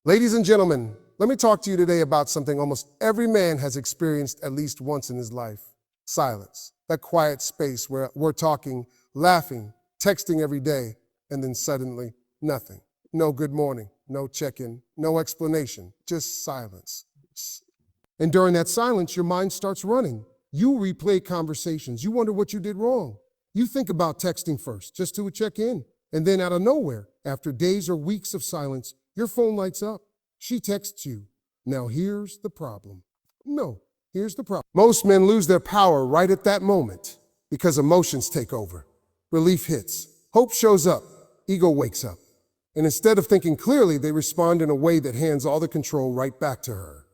Ladies and gentlemen, let me talk to you today about something almost every man has experienced at least once in his life. Silence. That quiet space where we're talking, laughing, texting every day, and then suddenly, nothing. No good morning, no check-in, no explanation, just silence. And during that silence, your mind starts running. You replay conversations. You wonder what you did wrong. You think about texting first, just to check in. And then out of nowhere, after days or weeks of silence, your phone lights up. She texts you. Now here's the problem. Here's the problem. Most men lose their power right at that moment because emotions take over. Relief hits. Hope shows up. Ego wakes up. And instead of thinking clearly, they respond in a way that hands all the control right back to her.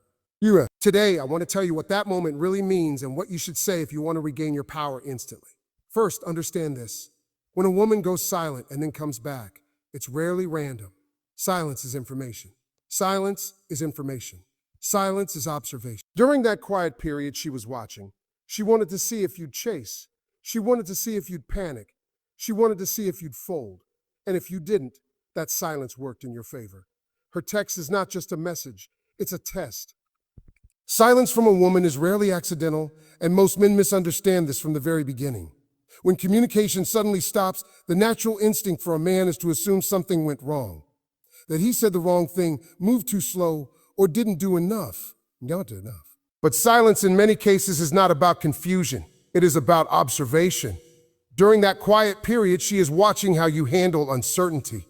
Today, I want to tell you what that moment really means and what you should say if you want to regain your power instantly. First, understand this. When a woman goes silent and then comes back, it's rarely random. Silence is information. Silence is information. Silence is observation. During that quiet period she was watching, she wanted to see if you'd chase. She wanted to see if you'd panic. She wanted to see if you'd fold. And if you didn't, that silence worked in your favor. Her text is not just a message, it's a test. Silence from a woman is rarely accidental, and most men misunderstand this from the very beginning. When communication suddenly stops, the natural instinct for a man is to assume something went wrong. That he said the wrong thing, moved too slow, or didn't do enough. Not did enough. But silence in many cases is not about confusion. It is about observation. During that quiet period, she is watching how you handle uncertainty.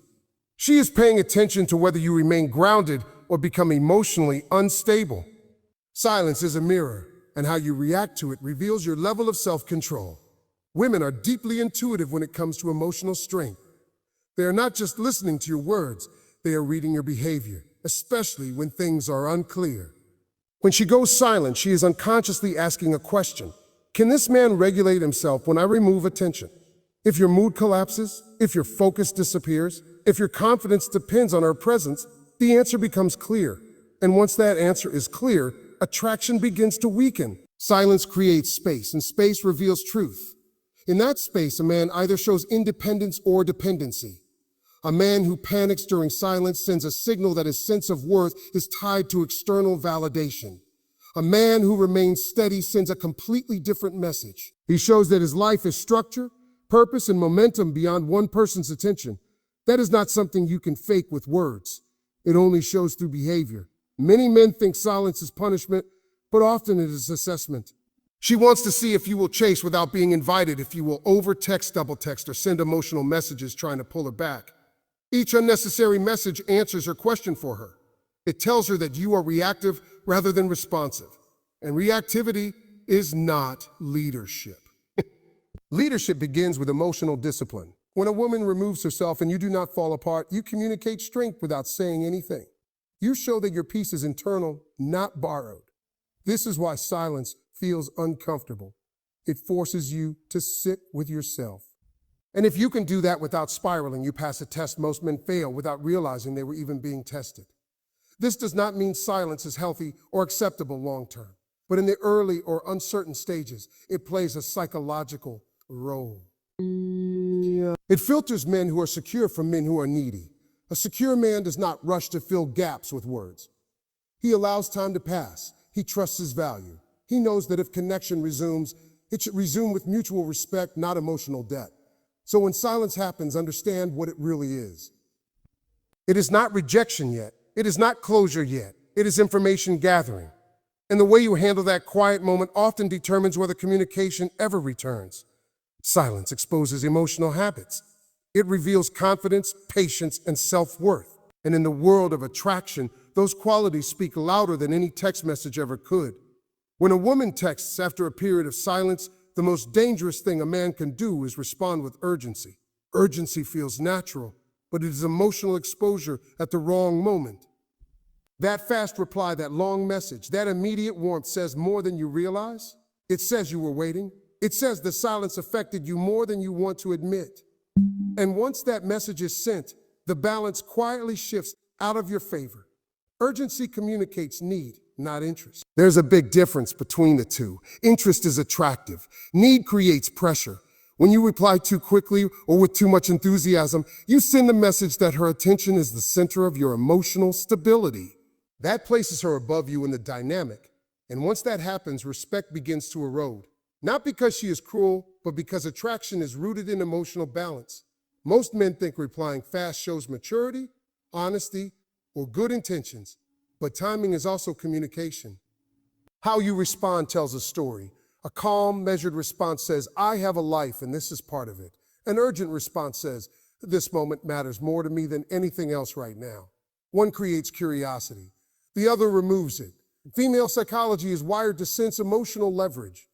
She is paying attention to whether you remain grounded or become emotionally unstable. Silence is a mirror, and how you react to it reveals your level of self-control. Women are deeply intuitive when it comes to emotional strength. They are not just listening to your words, they are reading your behavior, especially when things are unclear. When she goes silent, she is unconsciously asking a question. Can this man regulate himself when I remove attention? If your mood collapses, if your focus disappears, if your confidence depends on her presence, the answer becomes clear. And once that answer is clear, attraction begins to weaken. Silence creates space, and space reveals truth. In that space, a man either shows independence or dependency. A man who panics during silence sends a signal that his sense of worth is tied to external validation. A man who remains steady sends a completely different message. He shows that his life is structure, purpose, and momentum beyond one person's attention. That is not something you can fake with words. It only shows through behavior. Many men think silence is punishment, but often it is assessment. She wants to see if you will chase without being invited, if you will over-text, double-text, or send emotional messages trying to pull her back. Each unnecessary message answers her question for her. It tells her that you are reactive rather than responsive. And reactivity is not leadership. Leadership begins with emotional discipline. When a woman removes herself and you do not fall apart, you communicate strength without saying anything. You show that your peace is internal, not borrowed. This is why silence feels uncomfortable. It forces you to sit with yourself. And if you can do that without spiraling, you pass a test most men fail without realizing they were even being tested. This does not mean silence is healthy or acceptable long-term, but in the early or uncertain stages, it plays a psychological role. It filters men who are secure from men who are needy. A secure man does not rush to fill gaps with words. He allows time to pass. He trusts his value. He knows that if connection resumes, it should resume with mutual respect, not emotional debt. So when silence happens, understand what it really is. It is not rejection yet. It is not closure yet. It is information gathering. And the way you handle that quiet moment often determines whether communication ever returns. Silence exposes emotional habits. It reveals confidence, patience, and self-worth. And in the world of attraction, those qualities speak louder than any text message ever could. When a woman texts after a period of silence, the most dangerous thing a man can do is respond with urgency. Urgency feels natural, but it is emotional exposure at the wrong moment. That fast reply, that long message, that immediate warmth says more than you realize. It says you were waiting. It says the silence affected you more than you want to admit. And once that message is sent, the balance quietly shifts out of your favor. Urgency communicates need, not interest. There's a big difference between the two. Interest is attractive. Need creates pressure. When you reply too quickly or with too much enthusiasm, you send a message that her attention is the center of your emotional stability. That places her above you in the dynamic. And once that happens, respect begins to erode. Not because she is cruel, but because attraction is rooted in emotional balance. Most men think replying fast shows maturity, honesty, or good intentions, but timing is also communication. How you respond tells a story. A calm, measured response says, I have a life and this is part of it. An urgent response says, this moment matters more to me than anything else right now. One creates curiosity. The other removes it. Female psychology is wired to sense emotional leverage.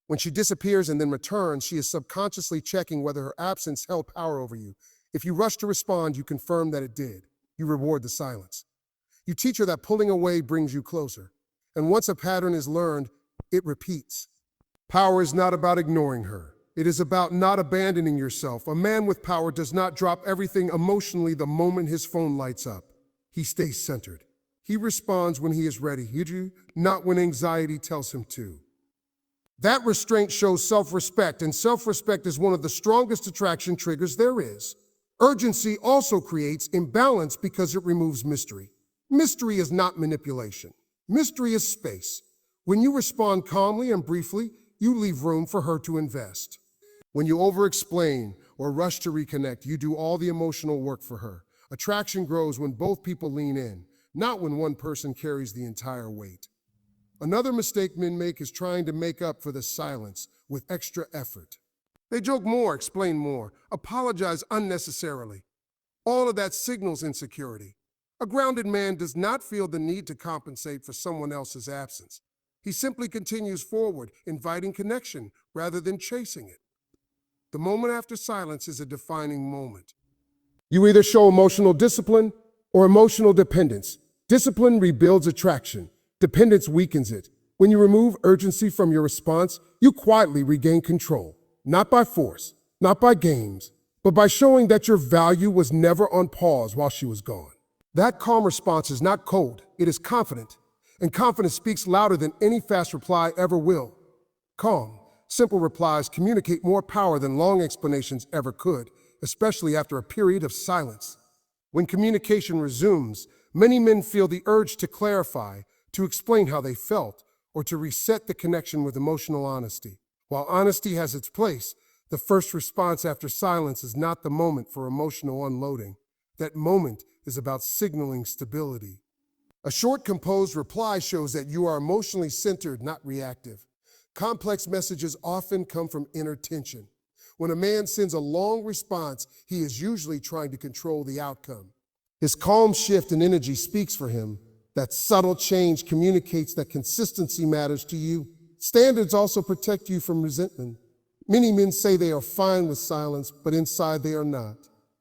When she disappears and then returns, she is subconsciously checking whether her absence held power over you. If you rush to respond, you confirm that it did. You reward the silence. You teach her that pulling away brings you closer. And once a pattern is learned, it repeats. Power is not about ignoring her. It is about not abandoning yourself. A man with power does not drop everything emotionally the moment his phone lights up. He stays centered. He responds when he is ready, not when anxiety tells him to. That restraint shows self-respect, and self-respect is one of the strongest attraction triggers there is. Urgency also creates imbalance because it removes mystery. Mystery is not manipulation. Mystery is space. When you respond calmly and briefly, you leave room for her to invest. When you over-explain or rush to reconnect, you do all the emotional work for her. Attraction grows when both people lean in, not when one person carries the entire weight. Another mistake men make is trying to make up for the silence with extra effort. They joke more, explain more, apologize unnecessarily. All of that signals insecurity. A grounded man does not feel the need to compensate for someone else's absence. He simply continues forward, inviting connection rather than chasing it. The moment after silence is a defining moment. You either show emotional discipline or emotional dependence. Discipline rebuilds attraction. Dependence weakens it. When you remove urgency from your response, you quietly regain control. Not by force, not by games, but by showing that your value was never on pause while she was gone. That calm response is not cold, it is confident. And confidence speaks louder than any fast reply ever will. Calm, simple replies communicate more power than long explanations ever could, especially after a period of silence. When communication resumes, many men feel the urge to clarify, to explain how they felt, or to reset the connection with emotional honesty. While honesty has its place, the first response after silence is not the moment for emotional unloading. That moment is about signaling stability. A short, composed reply shows that you are emotionally centered, not reactive. Complex messages often come from inner tension. When a man sends a long response, he is usually trying to control the outcome. His calm shift in energy speaks for him. That subtle change communicates that consistency matters to you. Standards also protect you from resentment. Many men say they are fine with silence, but inside they are not.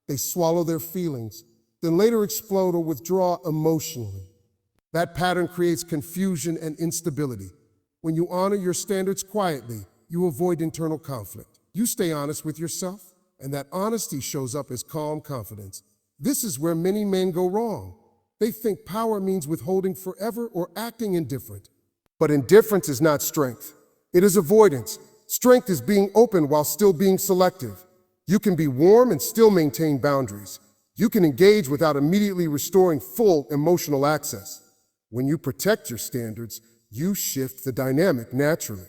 They swallow their feelings, then later explode or withdraw emotionally. That pattern creates confusion and instability. When you honor your standards quietly, you avoid internal conflict. You stay honest with yourself, and that honesty shows up as calm confidence. This is where many men go wrong. They think power means withholding forever or acting indifferent. But indifference is not strength. It is avoidance. Strength is being open while still being selective. You can be warm and still maintain boundaries. You can engage without immediately restoring full emotional access. When you protect your standards, you shift the dynamic naturally.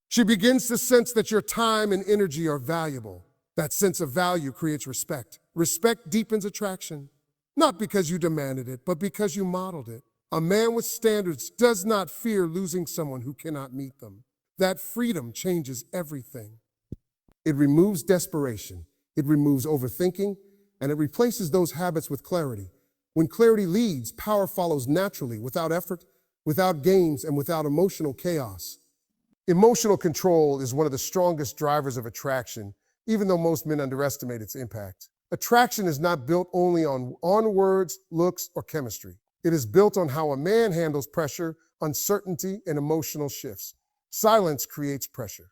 She begins to sense that your time and energy are valuable. That sense of value creates respect. Respect deepens attraction, not because you demanded it, but because you modeled it. A man with standards does not fear losing someone who cannot meet them. That freedom changes everything. It removes desperation, it removes overthinking, and it replaces those habits with clarity. When clarity leads, power follows naturally, without effort, without games, and without emotional chaos. Emotional control is one of the strongest drivers of attraction, even though most men underestimate its impact. Attraction is not built only on words, looks, or chemistry. It is built on how a man handles pressure, uncertainty, and emotional shifts. Silence creates pressure.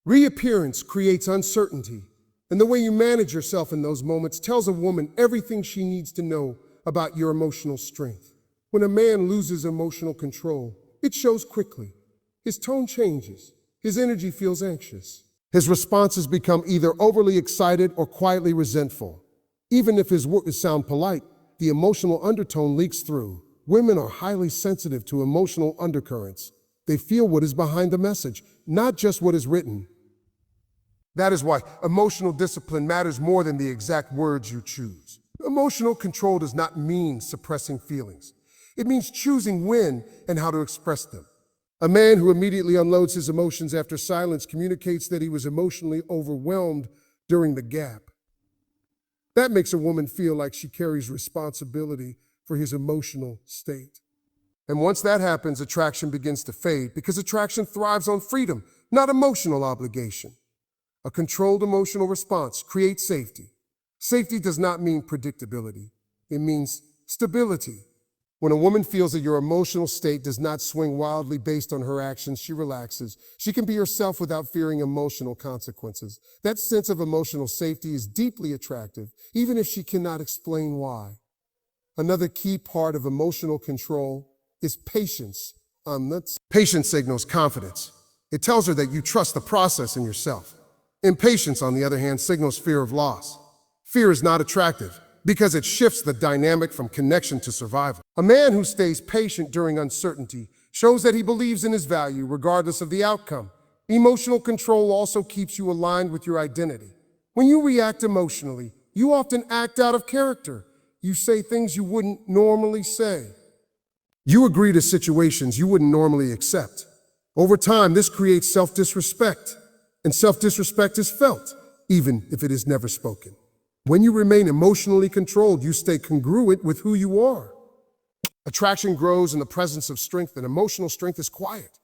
Reappearance creates uncertainty, and the way you manage yourself in those moments tells a woman everything she needs to know about your emotional strength. When a man loses emotional control, it shows quickly. His tone changes. His energy feels anxious. His responses become either overly excited or quietly resentful. Even if his words sound polite, the emotional undertone leaks through. Women are highly sensitive to emotional undercurrents. They feel what is behind the message, not just what is written. That is why emotional discipline matters more than the exact words you choose. Emotional control does not mean suppressing feelings. It means choosing when and how to express them. A man who immediately unloads his emotions after silence communicates that he was emotionally overwhelmed during the gap. That makes a woman feel like she carries responsibility for his emotional state. And once that happens, attraction begins to fade because attraction thrives on freedom, not emotional obligation. A controlled emotional response creates safety. Safety does not mean predictability. It means stability. When a woman feels that your emotional state does not swing wildly based on her actions, she relaxes. She can be herself without fearing emotional consequences. That sense of emotional safety is deeply attractive, even if she cannot explain why. Another key part of emotional control is patience. Patience signals confidence. It tells her that you trust the process and yourself. Impatience, on the other hand, signals fear of loss. Fear is not attractive because it shifts the dynamic from connection to survival. A man who stays patient during uncertainty shows that he believes in his value regardless of the outcome. Emotional control also keeps you aligned with your identity. When you react emotionally, you often act out of character. You say things you wouldn't normally say. You agree to situations you wouldn't normally accept. Over time, this creates self-disrespect, and self-disrespect is felt, even if it is never spoken. When you remain emotionally controlled, you stay congruent with who you are. Attraction grows in the presence of strength, and emotional strength is quiet.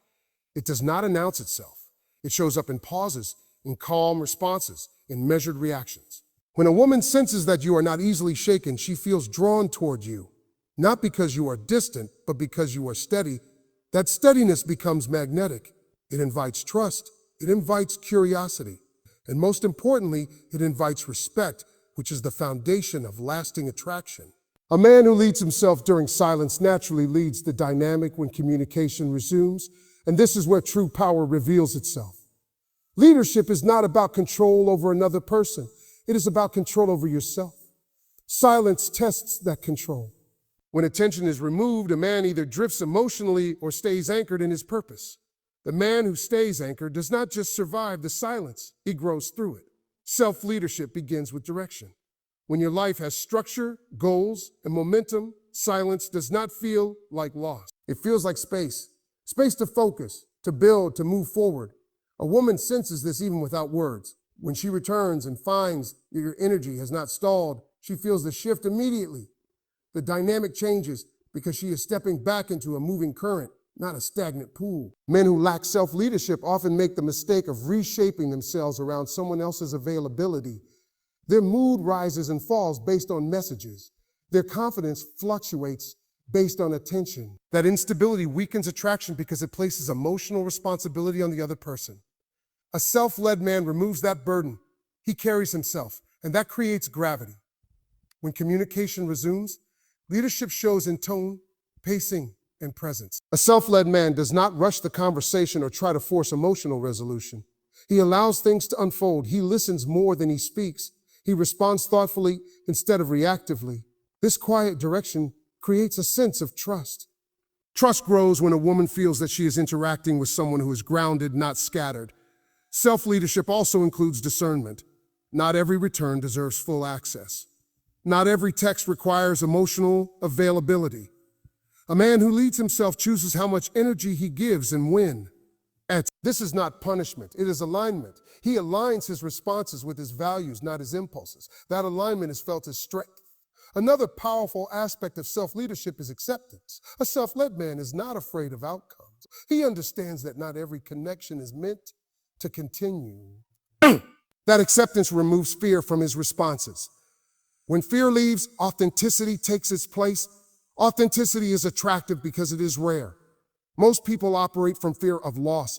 It does not announce itself. It shows up in pauses, in calm responses, in measured reactions. When a woman senses that you are not easily shaken, she feels drawn toward you, not because you are distant, but because you are steady. That steadiness becomes magnetic. It invites trust. It invites curiosity. And most importantly, it invites respect, which is the foundation of lasting attraction. A man who leads himself during silence naturally leads the dynamic when communication resumes, and this is where true power reveals itself. Leadership is not about control over another person. It is about control over yourself. Silence tests that control. When attention is removed, a man either drifts emotionally or stays anchored in his purpose. The man who stays anchored does not just survive the silence, he grows through it. Self-leadership begins with direction. When your life has structure, goals, and momentum, silence does not feel like loss. It feels like space. Space to focus, to build, to move forward. A woman senses this even without words. When she returns and finds that your energy has not stalled, she feels the shift immediately. The dynamic changes because she is stepping back into a moving current, not a stagnant pool. Men who lack self-leadership often make the mistake of reshaping themselves around someone else's availability. Their mood rises and falls based on messages. Their confidence fluctuates based on attention. That instability weakens attraction because it places emotional responsibility on the other person. A self-led man removes that burden. He carries himself, and that creates gravity. When communication resumes, leadership shows in tone, pacing, and presence. A self-led man does not rush the conversation or try to force emotional resolution. He allows things to unfold. He listens more than he speaks. He responds thoughtfully instead of reactively. This quiet direction creates a sense of trust. Trust grows when a woman feels that she is interacting with someone who is grounded, not scattered. Self-leadership also includes discernment. Not every return deserves full access. Not every text requires emotional availability. A man who leads himself chooses how much energy he gives and when. And this is not punishment, it is alignment. He aligns his responses with his values, not his impulses. That alignment is felt as strength. Another powerful aspect of self-leadership is acceptance. A self-led man is not afraid of outcomes. He understands that not every connection is meant to continue. That acceptance removes fear from his responses. When fear leaves, authenticity takes its place. Authenticity is attractive because it is rare. Most people operate from fear of loss.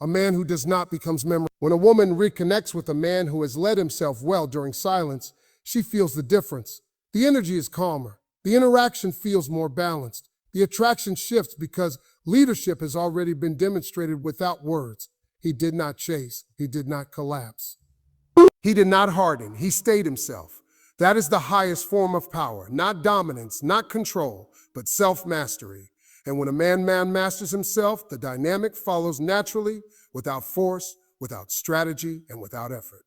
A man who does not becomes memorable. When a woman reconnects with a man who has led himself well during silence, she feels the difference. The energy is calmer. The interaction feels more balanced. The attraction shifts because leadership has already been demonstrated without words. He did not chase. He did not collapse. He did not harden. He stayed himself. That is the highest form of power, not dominance, not control, but self-mastery. And when a man masters himself, the dynamic follows naturally, without force, without strategy, and without effort.